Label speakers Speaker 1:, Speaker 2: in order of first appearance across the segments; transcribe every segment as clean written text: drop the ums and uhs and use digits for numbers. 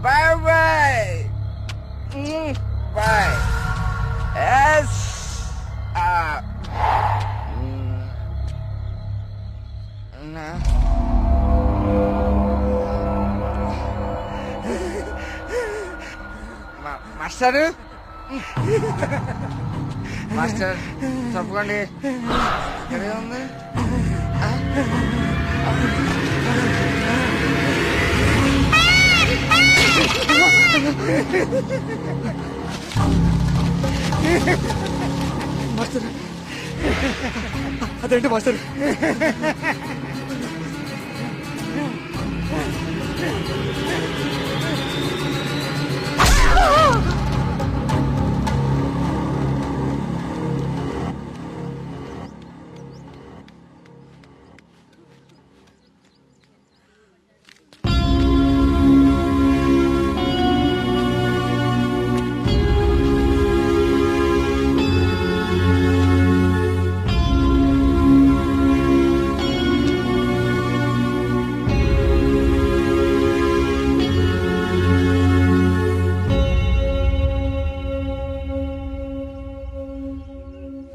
Speaker 1: Bye boy boy. Yes master master తప్పకండి. ఇక్కడే ఉంది.
Speaker 2: మాస్టర్ అదేంటి మాస్టర్?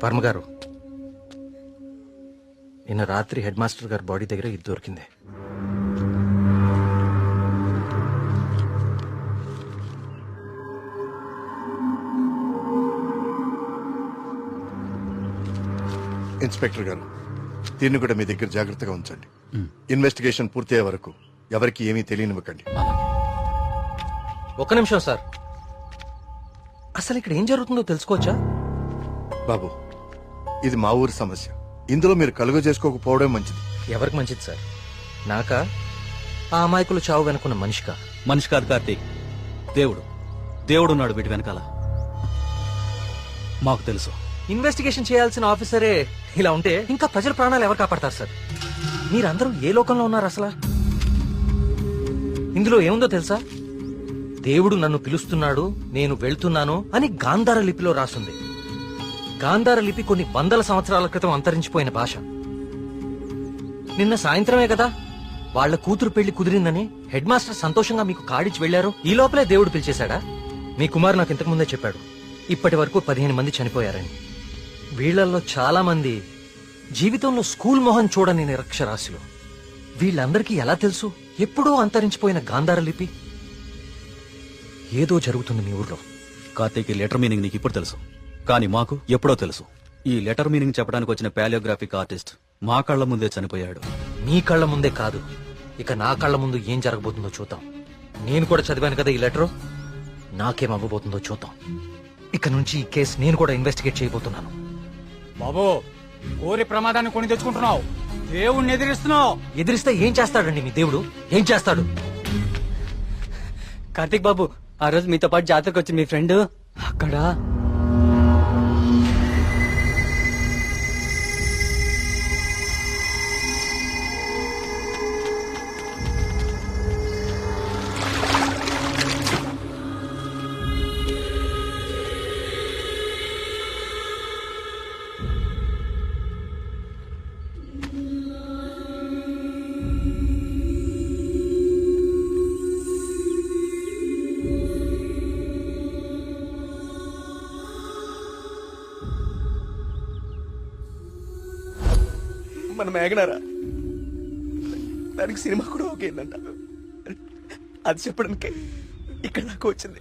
Speaker 3: వర్మ గారు, నిన్న రాత్రి హెడ్ మాస్టర్ గారి బాడీ దగ్గర ఇది దొరికింది.
Speaker 4: ఇన్స్పెక్టర్ గారు, దీన్ని కూడా మీ దగ్గర జాగ్రత్తగా ఉంచండి. ఇన్వెస్టిగేషన్ పూర్తయ్యే వరకు ఎవరికి ఏమీ తెలియనివ్వకండి.
Speaker 3: ఒక్క నిమిషం సార్, అసలు ఇక్కడ ఏం జరుగుతుందో తెలుసుకోవచ్చా?
Speaker 4: బాబు, ఇది మా ఊరి సమస్య. ఇందులో మీరు కలుగ చేసుకోకపోవడం మంచిది.
Speaker 3: ఎవరికి మంచిది సార్? నాకా, ఆ అమాయకులు చావు వెనుకున్న మనిషికా?
Speaker 5: మనిషి కాదు కార్తీక్, దేవుడున్నాడు వీటి వెనకాల. మాకు తెలుసు.
Speaker 3: ఇన్వెస్టిగేషన్ చేయాల్సిన ఆఫీసరే ఇలా ఉంటే ఇంకా ప్రజల ప్రాణాలు ఎవరు కాపాడతారు సార్? మీరందరూ ఏ లోకంలో ఉన్నారు అసలు? ఇందులో ఏముందో తెలుసా? దేవుడు నన్ను పిలుస్తున్నాడు, నేను వెళ్తున్నాను అని గాంధార లిపిలో రాసుంది. గాంధార లిపి కొన్ని వందల సంవత్సరాల క్రితం అంతరించిపోయిన భాష. నిన్న సాయంత్రమే కదా వాళ్ల కూతురు పెళ్లి కుదిరిందని హెడ్ మాస్టర్ సంతోషంగా మీకు కాడిచ్చి వెళ్లారు. ఈ లోపలే దేవుడు పిలిచేశాడా? మీ కుమారు నాకు ఇంతకు ముందే చెప్పాడు, ఇప్పటి వరకు 15 మంది చనిపోయారని. వీళ్లలో చాలా మంది జీవితంలో స్కూల్ మొహం చూడని నిరక్షరాస్యులు. వీళ్ళందరికీ ఎలా తెలుసు ఎప్పుడూ అంతరించిపోయిన గాంధార లిపి? ఏదో జరుగుతుంది మీ ఊర్లో.
Speaker 5: కార్తీక్, ఈ లెటర్ మీనింగ్ నీకు ఇప్పుడు తెలుసు, కానీ మాకు ఎప్పుడో తెలుసు. ఈ లెటర్ మీనింగ్ చెప్పడానికి వచ్చిన పాలియోగ్రాఫిక్ ఆర్టిస్ట్ మా కళ్ల ముందే చనిపోయాడు.
Speaker 3: మీ కళ్ల ముందే కాదు, ఇక నా కళ్ల ముందు ఏం జరగబోతుందో చూద్దాం. నేను కూడా చదివాను కదా ఈ లెటరు, నాకేం అవ్వబోతుందో చూద్దాం. ఇక నుంచి ఈ కేసు నేను కూడా ఇన్వెస్టిగేట్ చేయబోతున్నాను.
Speaker 2: బాబు, కోరి ప్రమాదాన్ని కొని తెచ్చుకుంటున్నావు, దేవుణ్ణి ఎదిరిస్తున్నావు.
Speaker 3: ఎదిరిస్తే ఏం చేస్తాడండి మీ దేవుడు? ఏం చేస్తాడు?
Speaker 6: కార్తీక్ బాబు, ఆ రోజు మీతో పాటు జాతరకు వచ్చిన మీ ఫ్రెండ్ అక్కడ
Speaker 2: మన మేఘనారా, దానికి సినిమా కూడా ఓకేందంట. అది చెప్పడానికే ఇక్కడ దాకా వచ్చింది.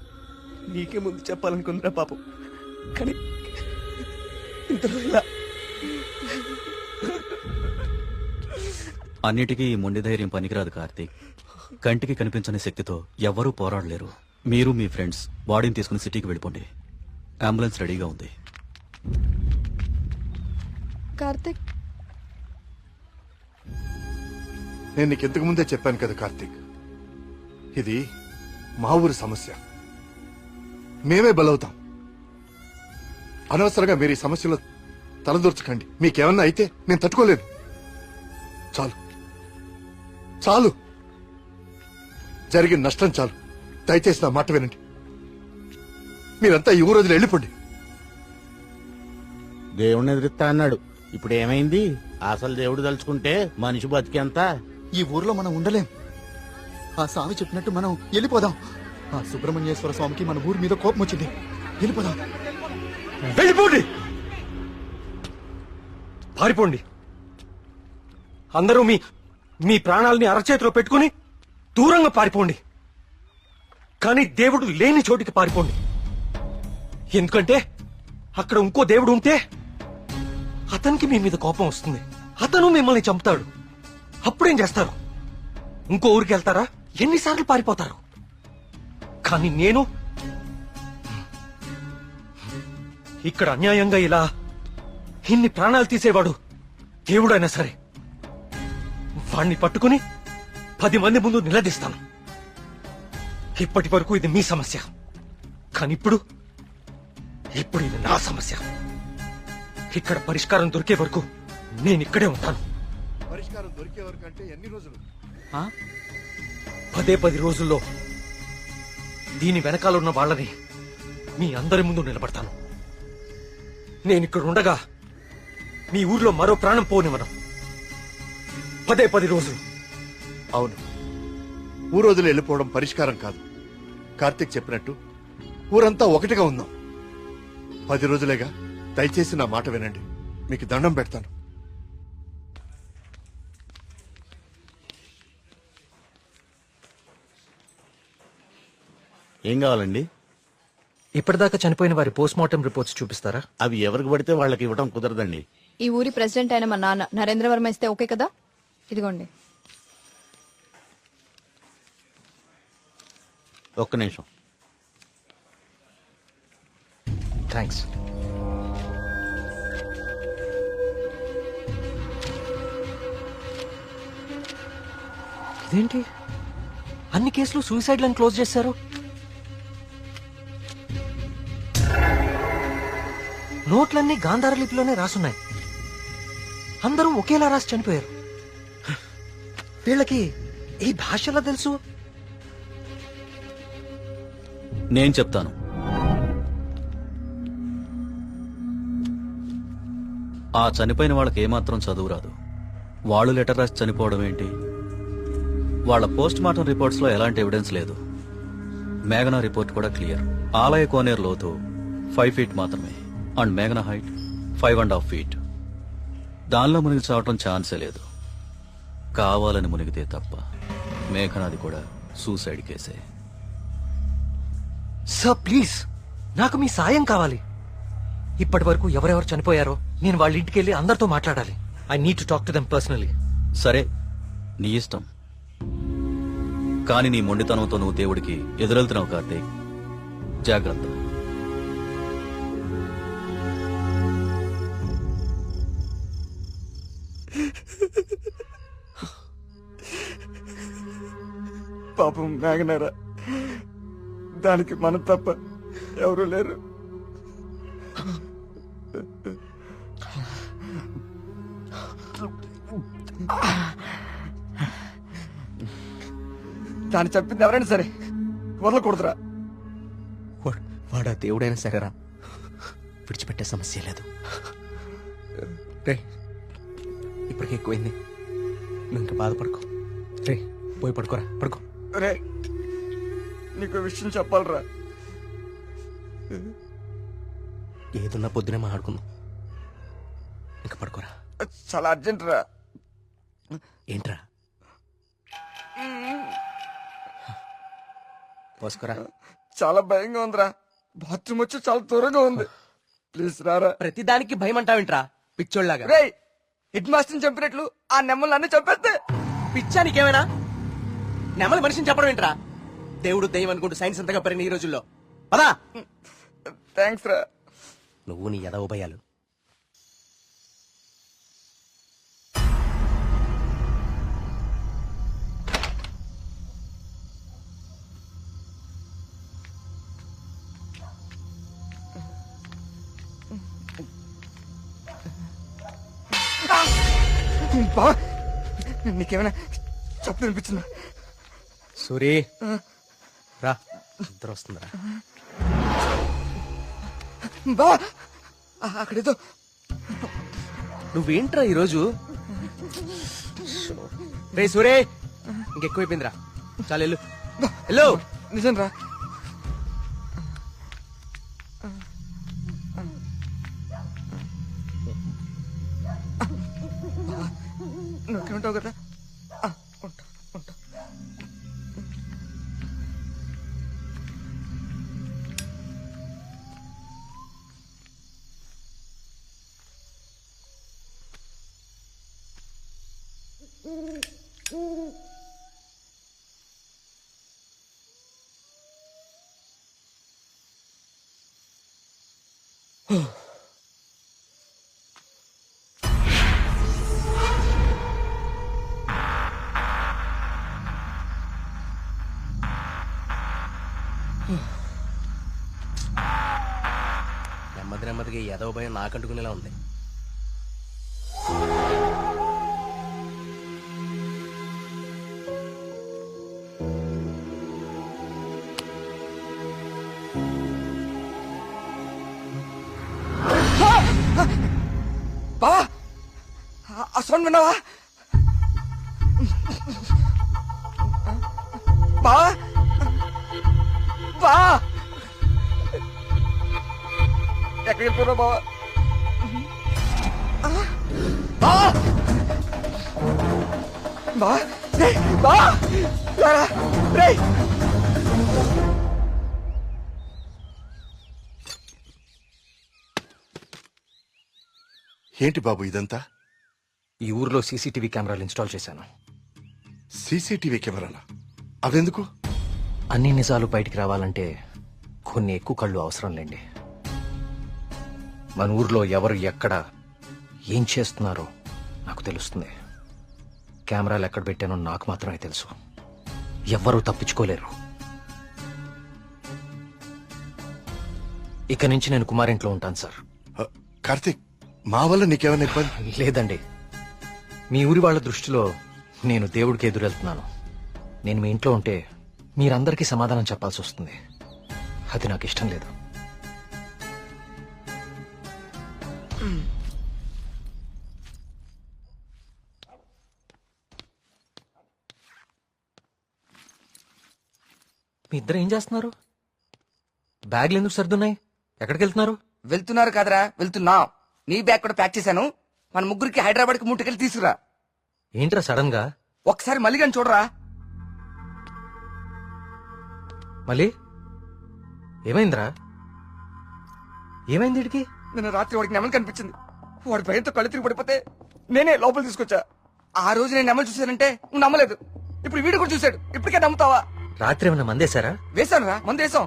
Speaker 2: నీకే ముందు చెప్పాలనుకుందిరా పాపం, కానీ ఇంతలో ఇలా.
Speaker 5: అన్నిటికీ ఈ మొండి ధైర్యం పనికిరాదు కార్తీక్. కంటికి కనిపించని శక్తితో ఎవ్వరూ పోరాడలేరు. మీరు మీ ఫ్రెండ్స్ బాడీని తీసుకుని సిటీకి వెళ్ళిపోండి. అంబులెన్స్ రెడీగా ఉంది.
Speaker 7: కార్తిక్,
Speaker 4: నేను నీకు ఇంతకు ముందే చెప్పాను కదా కార్తీక్, ఇది మా ఊరి సమస్య. మేమే బలవుతాం. అనవసరంగా మీరు ఈ సమస్యలో తలదూర్చకండి. మీకేమన్నా అయితే నేను తట్టుకోలేను. చాలు చాలు, జరిగిన నష్టం చాలు. దయచేసి నా మాట వినండి. మీరంతా ఈ ఊరు వదిలి వెళ్ళిపోండి.
Speaker 8: దేవుణ్ణి ఎదిరిస్తా అన్నాడు, ఇప్పుడు ఏమైంది? అసలు దేవుడు తలుచుకుంటే మనిషి బతికేంత.
Speaker 2: ఈ ఊర్లో మనం ఉండలేం. ఆ స్వామి చెప్పినట్టు మనం వెళ్ళిపోదాం.
Speaker 7: ఆ సుబ్రహ్మణ్యేశ్వర స్వామికి మన ఊరి మీద కోపం వచ్చింది. వెళ్ళిపోదాం.
Speaker 3: వెళ్ళిపోండి, పారిపోండి. అందరూ మీ మీ ప్రాణాలని అరచేతిలో పెట్టుకుని దూరంగా పారిపోండి. కానీ దేవుడు లేని చోటికి పారిపోండి. ఎందుకంటే అక్కడ ఇంకో దేవుడు ఉంటే అతనికి మీ మీద కోపం వస్తుంది. అతను మిమ్మల్ని చంపుతాడు. అప్పుడేం చేస్తారు? ఇంకో ఊరికి వెళ్తారా? ఎన్నిసార్లు పారిపోతారు? కానీ నేను ఇక్కడ అన్యాయంగా ఇలా ఇన్ని ప్రాణాలు తీసేవాడు దేవుడైనా సరే వాణ్ణి పట్టుకుని 10 మంది ముందు నిలదీస్తాను. ఇప్పటి వరకు ఇది మీ సమస్య, కానీ ఇప్పుడు ఇది నా సమస్య. ఇక్కడ పరిష్కారం దొరికే వరకు నేను ఇక్కడే ఉంటాను.
Speaker 4: పరిష్కారం దొరికే వరకు అంటే ఎన్ని రోజులు?
Speaker 3: 10 రోజుల్లో దీని వెనకాల ఉన్న వాళ్ళని మీ అందరి ముందు నిలబడతాను. నేను ఇక్కడ ఉండగా మీ ఊర్లో మరో ప్రాణం పోనివ్వను. 10 రోజులు.
Speaker 4: అవును, ఊరోజులు వెళ్ళిపోవడం పరిష్కారం కాదు. కార్తీక్ చెప్పినట్టు ఊరంతా ఒకటిగా ఉందాం. 10 రోజులేగా. దయచేసి నా మాట వినండి. మీకు దండం పెడతాను.
Speaker 8: ఏం కావాలండి?
Speaker 3: ఇప్పటిదాకా చనిపోయిన వారి పోస్ట్మార్టం రిపోర్ట్స్ చూపిస్తారా?
Speaker 8: అవి ఎవరికి పడితే వాళ్ళకి ఇవ్వడం కుదరదండి.
Speaker 9: ఈ ఊరి ప్రెసిడెంట్ అయిన మా నాన్న నరేంద్రవర్మ ఇస్తే ఓకే కదా? ఇదిగోండి.
Speaker 8: ఒక్క నిమిషం.
Speaker 3: థ్యాంక్స్. ఇదేంటి అన్ని కేసులు సూసైడ్లను క్లోజ్ చేశారు? నోట్లన్నీ గాంధార లిపిలోనే రాసున్నాయి. అందరూ ఒకేలా రాసి చనిపోయారు. వీళ్ళకి ఈ భాషలో తెలుసు.
Speaker 5: నేను చెప్తాను. ఆ చనిపోయిన వాళ్ళకి ఏమాత్రం చదువు రాదు. వాళ్ళు లెటర్ రాసి చనిపోవడం ఏంటి? వాళ్ళ పోస్ట్ మార్టం రిపోర్ట్స్ లో ఎలాంటి ఎవిడెన్స్ లేదు. మేఘనా రిపోర్ట్ కూడా క్లియర్. ఆలయ కోనేరు లోతు 5 feet మాత్రమే. అండ్ మేఘనా హైట్ 5.5 feet. దానిలో మునిగి చావటం ఛాన్సే లేదు. కావాలని మునిగితే తప్ప. మేఘనాది కూడా సూసైడ్ కేసే.
Speaker 3: సార్ ప్లీజ్, నాకు మీ సాయం కావాలి. ఇప్పటి వరకు ఎవరెవరు చనిపోయారో నేను వాళ్ళ ఇంటికి వెళ్ళి అందరితో మాట్లాడాలి. I need to talk to them personally.
Speaker 5: సరే, నీ ఇష్టం. కానీ నీ మొండితనంతో నువ్వు దేవుడికి ఎదురెళ్తున్నావు కార్తీక్. జాగ్రత్త.
Speaker 7: పాపం మేఘనారా, దానికి మనం తప్ప ఎవరు లేరు. దాన్ని చెప్పింది ఎవరైనా సరే వదలకూడదురా.
Speaker 2: వాడా దేవుడైనా సరేరా, విడిచిపెట్టే సమస్య లేదు. రే, ఇప్పటికే ఎక్కువైంది. నువ్వు ఇంకా బాధపడుకో. రే, పోయి పడుకోరా, పడుకో.
Speaker 7: రే, నీకు విషయం చెప్పాలరా.
Speaker 2: ఏదున్నా పొద్దునే మాట్లాడుకుందాం. ఇంకా పడుకోరా.
Speaker 7: చాలా అర్జెంట్ రా.
Speaker 2: ఏంట్రా? పోసుకోరా.
Speaker 7: చాలా భయంగా ఉందిరా. బాత్రూమ్ వచ్చి చాలా దూరంగా ఉంది. ప్లీజ్ రారా.
Speaker 2: ప్రతిదానికి భయం అంటావేంట్రా పిచ్చోళ్ళలాగా?
Speaker 7: రే, హెడ్ మాస్టర్ని చంపినట్లు ఆ నెమ్మల్ని అన్ని చంపేస్తే
Speaker 2: పిచ్చా నీకేమైనా? నెమలి మనిషిని చెప్పడం ఏంట్రా? దేవుడు దయ్యం అనుకుంటూ సైన్స్ అంతగా పెరిగిన ఈ రోజుల్లో. పదా.
Speaker 7: థ్యాంక్స్ రా.
Speaker 2: నువ్వు నీ ఎదవ భయాలు.
Speaker 7: బావా, నీకేమైనా చెప్పు అనిపించిందా?
Speaker 2: సూరి రా, నిద్ర వస్తుందిరా.
Speaker 7: బావా, అక్కడేదో.
Speaker 2: నువ్వేంట్రా ఈరోజు? రే సూరే, ఇంకెక్కువైపోయిందిరా. చాలు వెళ్ళు.
Speaker 7: నిజం రా, ఉంటావు కదా. ఉంటా ఉంటా.
Speaker 2: నెమ్మది నెమ్మదిగా ఏదో భయం నాకంటుకునేలా ఉంది.
Speaker 7: బావా ఆ సౌండ్ విన్నావా? బావా బా ఎక్కడికి వెళ్ళిపోయావు బావా? బావా బావా బావా రే
Speaker 4: ఏంటి బాబు ఇదంతా?
Speaker 3: ఈ ఊర్లో సీసీటీవీ కెమెరాలు ఇన్స్టాల్ చేశాను.
Speaker 4: సీసీటీవీ కెమెరాలా? అవెందుకు?
Speaker 3: అన్ని నిజాలు బయటికి రావాలంటే కొన్ని ఎక్కువ కళ్ళు అవసరం లేండి. మన ఊర్లో ఎవరు ఎక్కడ ఏం చేస్తున్నారో నాకు తెలుస్తుంది. కెమెరాలు ఎక్కడ పెట్టానో నాకు మాత్రమే తెలుసు. ఎవ్వరూ తప్పించుకోలేరు. ఇక నుంచి నేను కుమారింట్లో ఉంటాను సార్.
Speaker 4: కార్తీక్, మా వల్ల నీకేమైనా ఇబ్బంది?
Speaker 3: లేదండి, మీ ఊరి వాళ్ళ దృష్టిలో నేను దేవుడికి ఎదురెళ్తున్నాను. నేను మీ ఇంట్లో ఉంటే మీరందరికీ సమాధానం చెప్పాల్సి వస్తుంది. అది నాకు ఇష్టం లేదు. మీ ఇద్దరు ఏం చేస్తున్నారు? బ్యాగ్లు ఎందుకు సర్దున్నాయి? ఎక్కడికి వెళ్తున్నారు?
Speaker 7: వెళ్తున్నారు కాదరా, వెళ్తున్నా. నీ బ్యాగ్ కూడా ప్యాక్ చేశాను. మన ముగ్గురికి హైదరాబాద్కి ముట్టుకెళ్ళి తీసుకురా.
Speaker 3: ఏంట్రా సడన్ గా?
Speaker 7: ఒకసారి మళ్ళీ కానీ చూడరా.
Speaker 3: మళ్ళీ ఏమైందిరా? ఏమైంది వీడికి?
Speaker 7: నిన్న రాత్రి వాడికి నెమలి కనిపించింది. వాడి భయంతో కళ్ళు తిరిగి పడిపోతే నేనే లోపల తీసుకొచ్చా. ఆ రోజు నేను నెమలి చూశానంటే నువ్వు నమ్మలేదు. ఇప్పుడు వీడు కూడా చూశాడు. ఇప్పటికే నమ్ముతావా?
Speaker 3: రాత్రి ఏమైనా మందేశారా?
Speaker 7: వేశాను రా, మందు వేసాం.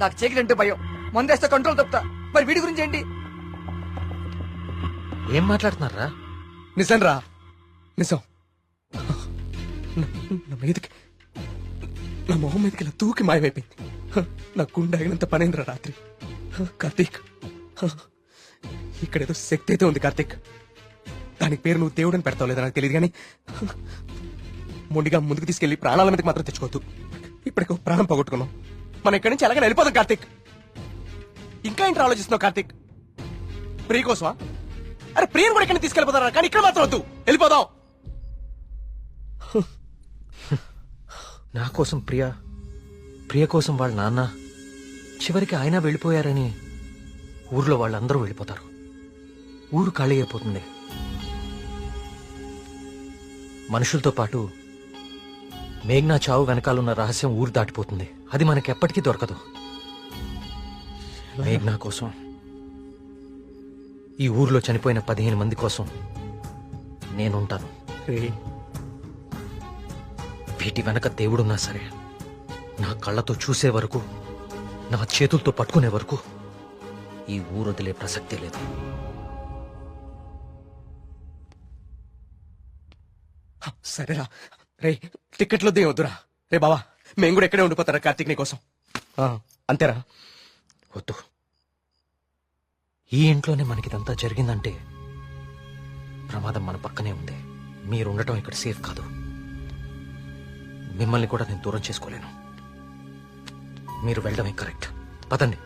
Speaker 7: నాకు చీకలంటే భయం. మందు వేస్తే కంట్రోల్ తప్పుతా. మరి వీడి గురించి ఏంటి?
Speaker 3: ఏం మాట్లాడుతున్నారా?
Speaker 2: నిజం రా, నిజం. నా మీదకి, నా మొహం మీదకి ఇలా తూకి మాయమైపోయింది. నా గుండె ఆగినంత పనైందిరా రాత్రి. కార్తీక్, ఇక్కడేదో శక్తి అయితే ఉంది కార్తీక్. దానికి పేరు నువ్వు దేవుడు అని పెడతావు లేదా నాకు తెలియదు, కానీ మొండిగా ముందుకు తీసుకెళ్లి ప్రాణాల మీదకి మాత్రం తెచ్చుకోవద్దు. ఇప్పటికో ప్రాణం పోగొట్టుకున్నాం. మనం ఇక్కడి నుంచి ఎలాగైనా వెళ్ళిపోదాం కార్తీక్. ఇంకా ఏంటి ఆలోచిస్తున్నావు కార్తీక్? ప్రియ కోసమా? అరే ప్రియను కూడా ఎక్కడికి తీసుకెళ్ళిపోతారా, కానీ ఇక్కడ మాత్రం వద్దు, వెళ్ళిపోదాం.
Speaker 3: నా కోసం ప్రియ కోసం వాళ్ళ నాన్న, చివరికి ఆయన వెళ్ళిపోయారని ఊర్లో వాళ్ళందరూ వెళ్ళిపోతారు. ఊరు ఖాళీ అయిపోతుంది. మనుషులతో పాటు మేఘ్నా చావు వెనకాలన్న రహస్యం ఊరు దాటిపోతుంది. అది మనకెప్పటికీ దొరకదు. మేఘ్నా కోసం, ఈ ఊర్లో చనిపోయిన 15 మంది కోసం నేనుంటాను. వీటి వెనక దేవుడున్నా సరే, నా కళ్ళతో చూసే వరకు, నా చేతులతో పట్టుకునే వరకు ఈ ఊరు వదిలే ప్రసక్తే లేదు.
Speaker 2: సరేరా రే, టికెట్లు వద్దే వద్దురా. రే బావా, మేము కూడా ఎక్కడే ఉండిపోతారా కార్తీక్ నీ కోసం. అంతేరా?
Speaker 3: వద్దు. ఈ ఇంట్లోనే మనకిదంతా జరిగిందంటే ప్రమాదం మన పక్కనే ఉంది. మీరుండటం ఇక్కడ సేఫ్ కాదు. మిమ్మల్ని కూడా నేను దూరం చేసుకోలేను. మీరు వెళ్ళడమే కరెక్ట్. పదండి.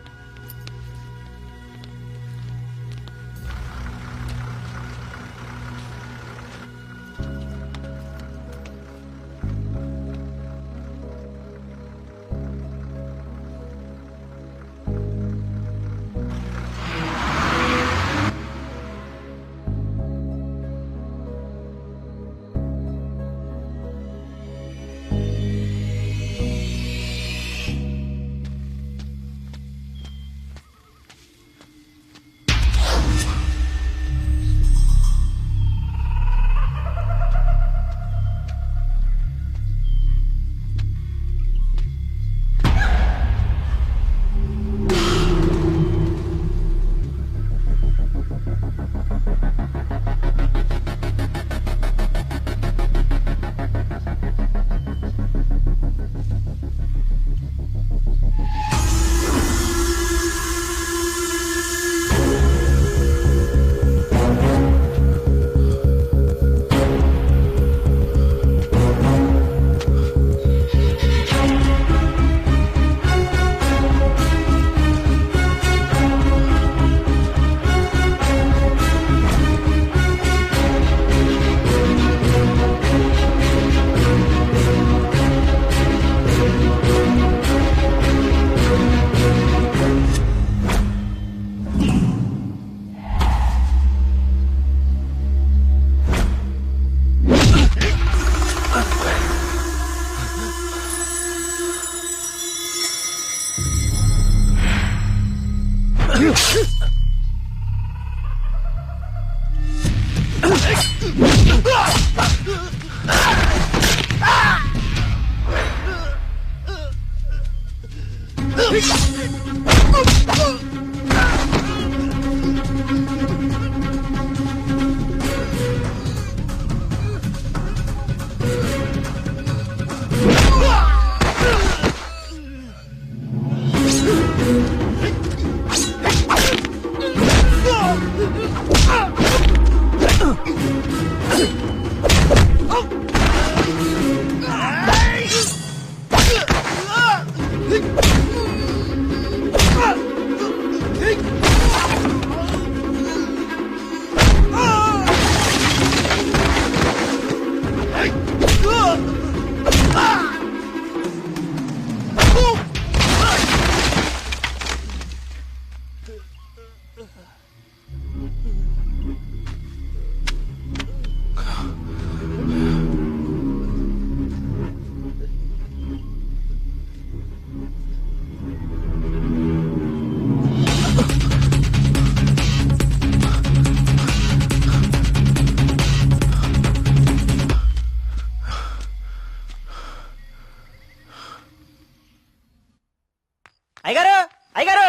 Speaker 6: అయ్యగారు అయ్యగారు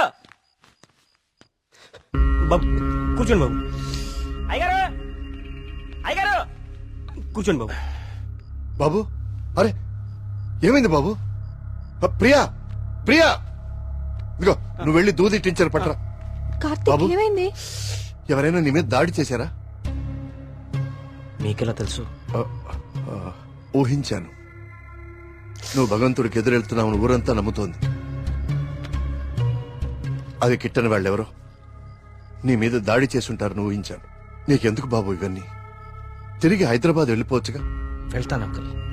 Speaker 6: బాబు కూర్చోండి బాబు. అయ్యగారు అయ్యగారు కూర్చోండి బాబు.
Speaker 4: బాబు అరే ఏమైంది బాబు? ప్రియా ప్రియా ఇదిగో నువ్వు వెళ్ళి దూది టించర్ పట్రా.
Speaker 9: కార్తీక్
Speaker 4: బాబు.
Speaker 9: ఏమైంది?
Speaker 4: ఎవరైనా నీ మీద దాడి చేశారా?
Speaker 3: మీకెలా తెలుసు?
Speaker 4: ఊహించాను. నువ్వు భగవంతుడికి ఎదురెళ్తున్నావు ఊరంతా నమ్ముతోంది. అది కిట్టని వాళ్ళెవరో నీ మీద దాడి చేసుంటారని ఊహించాను. నీకెందుకు బాబు ఇవన్నీ? తిరిగి హైదరాబాద్ వెళ్ళిపోవచ్చుగా.
Speaker 3: వెళ్తాను అంకుల్.